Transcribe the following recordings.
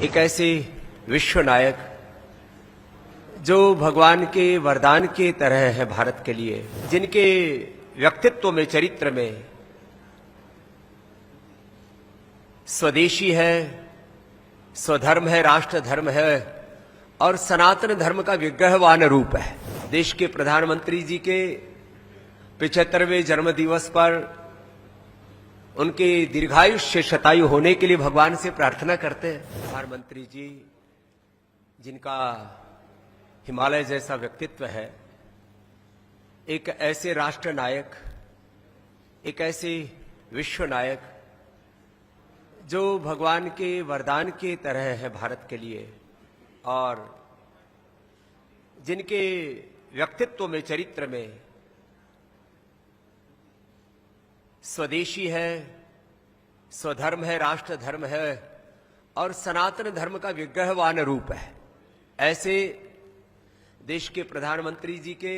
एक ऐसे विश्व नायक जो भगवान के वरदान के तरह है भारत के लिए, जिनके व्यक्तित्व में, चरित्र में स्वदेशी है, स्वधर्म है, राष्ट्र धर्म है और सनातन धर्म का विग्रहवान रूप है। देश के प्रधानमंत्री जी के 75वें जन्म दिवस पर उनके दीर्घायुष्य शतायु होने के लिए भगवान से प्रार्थना करते हैं। प्रधानमंत्री जी जिनका हिमालय जैसा व्यक्तित्व है, एक ऐसे राष्ट्र नायक, एक ऐसे विश्व नायक जो भगवान के वरदान के तरह है भारत के लिए और जिनके व्यक्तित्व में, चरित्र में स्वदेशी है, स्वधर्म है, राष्ट्र धर्म है और सनातन धर्म का विग्रहवान रूप है। ऐसे देश के प्रधानमंत्री जी के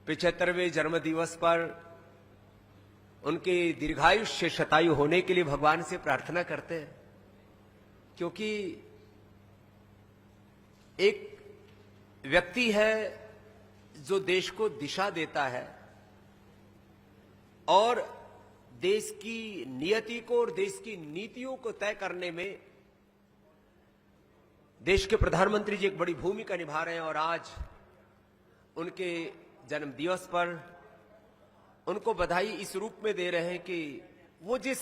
75वें जन्म दिवस पर उनके दीर्घायुष्य शतायु होने के लिए भगवान से प्रार्थना करते हैं, क्योंकि एक व्यक्ति है जो देश को दिशा देता है और देश की नियति को और देश की नीतियों को तय करने में देश के प्रधानमंत्री जी एक बड़ी भूमिका निभा रहे हैं। और आज उनके जन्म दिवस पर उनको बधाई इस रूप में दे रहे हैं कि वो जिस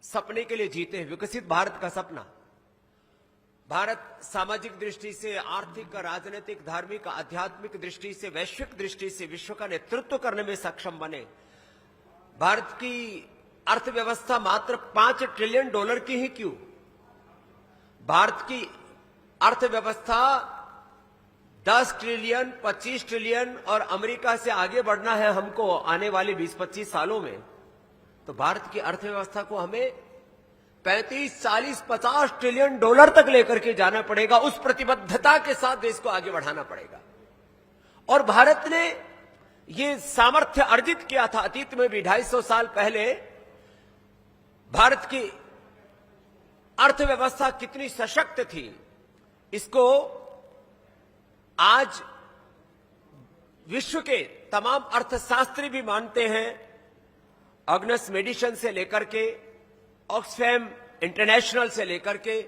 सपने के लिए जीते हैं, विकसित भारत का सपना, भारत सामाजिक दृष्टि से, आर्थिक, राजनीतिक, धार्मिक, आध्यात्मिक दृष्टि से, वैश्विक दृष्टि से विश्व का नेतृत्व करने में सक्षम बने। भारत की अर्थव्यवस्था मात्र $5 ट्रिलियन की ही क्यों, भारत की अर्थव्यवस्था 10 ट्रिलियन, 25 ट्रिलियन और अमेरिका से आगे बढ़ना है हमको आने वाले 20-25 सालों में, तो भारत की अर्थव्यवस्था को हमें 35, 40, 50 ट्रिलियन डॉलर तक लेकर के जाना पड़ेगा। उस प्रतिबद्धता के साथ देश को आगे बढ़ाना पड़ेगा और भारत ने ये सामर्थ्य अर्जित किया था। अतीत में भी 250 साल पहले भारत की अर्थव्यवस्था कितनी सशक्त थी, इसको आज विश्व के तमाम अर्थशास्त्री भी मानते हैं। अग्नस मेडिसन से लेकर के ऑक्सफैम इंटरनेशनल से लेकर के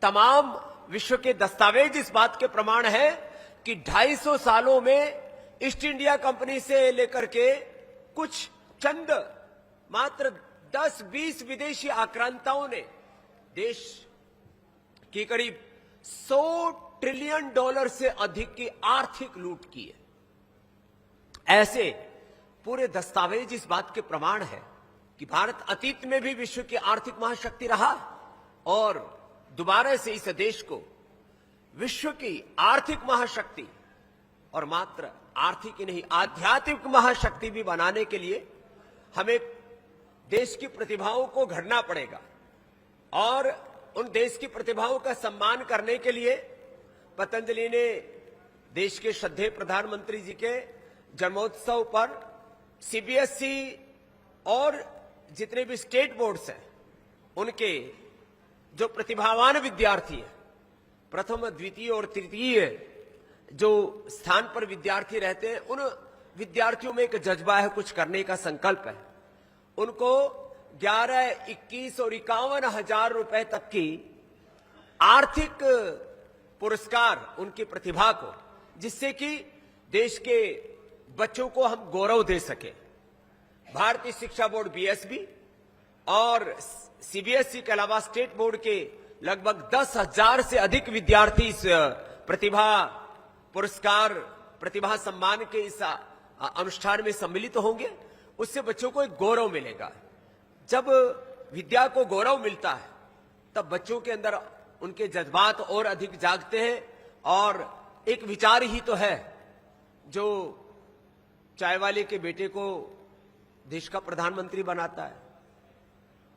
तमाम विश्व के दस्तावेज इस बात के प्रमाण है कि 250 सालों में ईस्ट इंडिया कंपनी से लेकर के कुछ चंद मात्र 10-20 विदेशी आक्रांताओं ने देश की करीब $100 ट्रिलियन से अधिक की आर्थिक लूट की है। ऐसे पूरे दस्तावेज इस बात के प्रमाण है कि भारत अतीत में भी विश्व की आर्थिक महाशक्ति रहा और दोबारा से इस देश को विश्व की आर्थिक महाशक्ति और मात्र आर्थिक ही नहीं, आध्यात्मिक महाशक्ति भी बनाने के लिए हमें देश की प्रतिभाओं को गढ़ना पड़ेगा और उन देश की प्रतिभाओं का सम्मान करने के लिए पतंजलि ने देश के श्रद्धेय प्रधानमंत्री जी के जन्मोत्सव पर सीबीएसई और जितने भी स्टेट बोर्ड्स हैं उनके जो प्रतिभावान विद्यार्थी हैं, प्रथम, द्वितीय और तृतीय जो स्थान पर विद्यार्थी रहते हैं, उन विद्यार्थियों में एक जज्बा है, कुछ करने का संकल्प है। उनको 11, 21 और 51 हजार रुपए तक की आर्थिक पुरस्कार उनकी प्रतिभा को, जिससे कि देश के बच्चों को हम गौरव दे सके। भारतीय शिक्षा बोर्ड बीएसबी और सीबीएसई के अलावा स्टेट बोर्ड के लगभग 10,000 से अधिक विद्यार्थी इस प्रतिभा पुरस्कार, प्रतिभा सम्मान के इस अनुष्ठान में सम्मिलित होंगे। उससे बच्चों को एक गौरव मिलेगा। जब विद्या को गौरव मिलता है तब बच्चों के अंदर उनके जज्बात और अधिक जागते हैं और एक विचार ही तो है जो चाय वाले के बेटे को देश का प्रधानमंत्री बनाता है।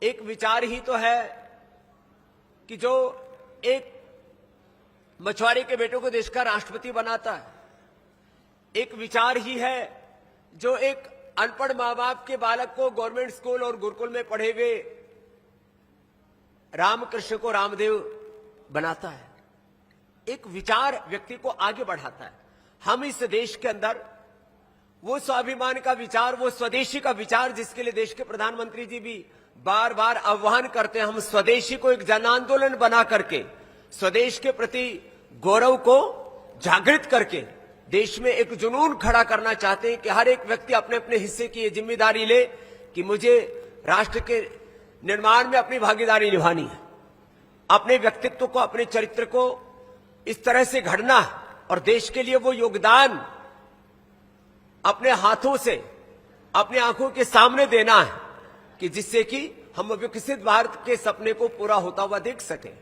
एक विचार ही तो है कि जो एक मछुआरे के बेटे को देश का राष्ट्रपति बनाता है। एक विचार ही है जो एक अनपढ़ मां बाप के बालक को गवर्नमेंट स्कूल और गुरुकुल में पढ़े हुए रामकृष्ण को रामदेव बनाता है, एक विचार व्यक्ति को आगे बढ़ाता है। हम इस देश के अंदर वो स्वाभिमान का विचार, वो स्वदेशी का विचार जिसके लिए देश के प्रधानमंत्री जी भी बार बार आह्वान करते हैं, हम स्वदेशी को एक जन आंदोलन बना करके स्वदेश के प्रति गौरव को जागृत करके देश में एक जुनून खड़ा करना चाहते हैं कि हर एक व्यक्ति अपने अपने हिस्से की ये जिम्मेदारी ले कि मुझे राष्ट्र के निर्माण में अपनी भागीदारी निभानी है, अपने व्यक्तित्व को, अपने चरित्र को इस तरह से घड़ना और देश के लिए वो योगदान अपने हाथों से, अपने आंखों के सामने देना है कि जिससे कि हम विकसित भारत के सपने को पूरा होता हुआ देख सकें।